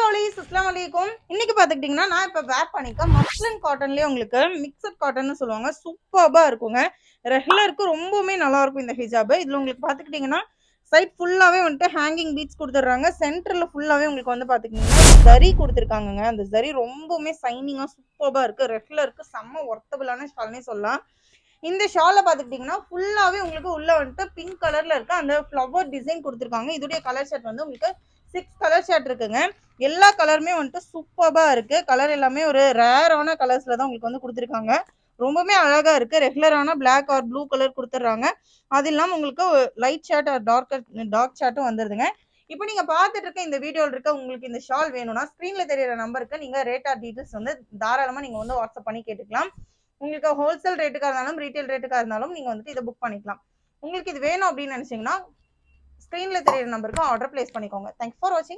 Lovelies அஸ்ஸலாமு அலைக்கும். இன்னைக்கு பாத்துக்கிட்டீங்கன்னா நான் இப்ப வேர் பண்ணிக்க மஸ்லின் காட்டன்லயே உங்களுக்கு மிக்சட் காட்டன்னு சொல்லுவாங்க. சூப்பர்பா இருக்குங்க. ரெகுலருக்கு ரொம்பவுமே நல்லா இருக்கும் இந்த ஹிஜாப். இதுல உங்களுக்கு பாத்துக்கிட்டீங்கன்னா சைட் ஃபுல்லாவே வந்துட்டு ஹேங்கிங் பீட்ஸ் கொடுத்துட்றாங்க. சென்டர்ல ஃபுல்லாவே உங்களுக்கு வந்து பாத்துக்கிட்டீங்கன்னா ஜரி கொடுத்துருக்காங்க. அந்த ஜரி ரொம்பவுமே சைனிங்கா சூப்பர்பா இருக்கு. ரெகுலருக்கு செம்ம ஒர்த்தபிளான ஷால்னே சொல்லலாம். இந்த ஷால பாத்துக்கிட்டீங்கன்னா ஃபுல்லாவே உங்களுக்கு உள்ள வந்துட்டு பிங்க் கலர்ல இருக்கு. அந்த ஃப்ளவர் டிசைன் கொடுத்துருக்காங்க. இதோடைய கலர் ஷர்ட் வந்து உங்களுக்கு 6 கலர் ஷர்ட் இருக்குங்க. எல்லா கலருமே வந்துட்டு சூப்பர்பா இருக்கு. கலர் எல்லாமே ஒரு ரேரான கலர்ஸ்ல தான் உங்களுக்கு வந்து கொடுத்துருக்காங்க. ரொம்பவுமே அழகா இருக்கு. ரெகுலரான பிளாக் ஆர் ப்ளூ கலர் கொடுத்துட்றாங்க. அது இல்லாம உங்களுக்கு லைட் ஷர்ட் ஆர் டார்க் ஷர்ட்டும் வந்துருதுங்க. இப்போ நீங்க பார்த்துட்டு இருக்க இந்த வீடியோல இருக்க உங்களுக்கு இந்த ஷால் வேணும்னா ஸ்கிரீன்ல தெரியற நம்பருக்கு நீங்க ரேட் ஆர் டீடைல்ஸ் வந்து தாராளமா நீங்க வந்து வாட்ஸ்அப் பண்ணி கேட்டுக்கலாம். உங்களுக்கு ஹோல்சேல் ரேட்டுக்கா இருந்தாலும் ரீட்டைல் ரேட்டுக்கா இருந்தாலும் நீங்க வந்துட்டு இதை புக் பண்ணிக்கலாம். உங்களுக்கு இது வேணும் அப்படின்னு நினைச்சீங்கன்னா ஸ்கிரீன்ல தெரியற நம்பருக்கு ஆர்டர் பிளேஸ் பண்ணிக்கோங்க. தேங்க்ஸ் ஃபார் வாட்சிங்.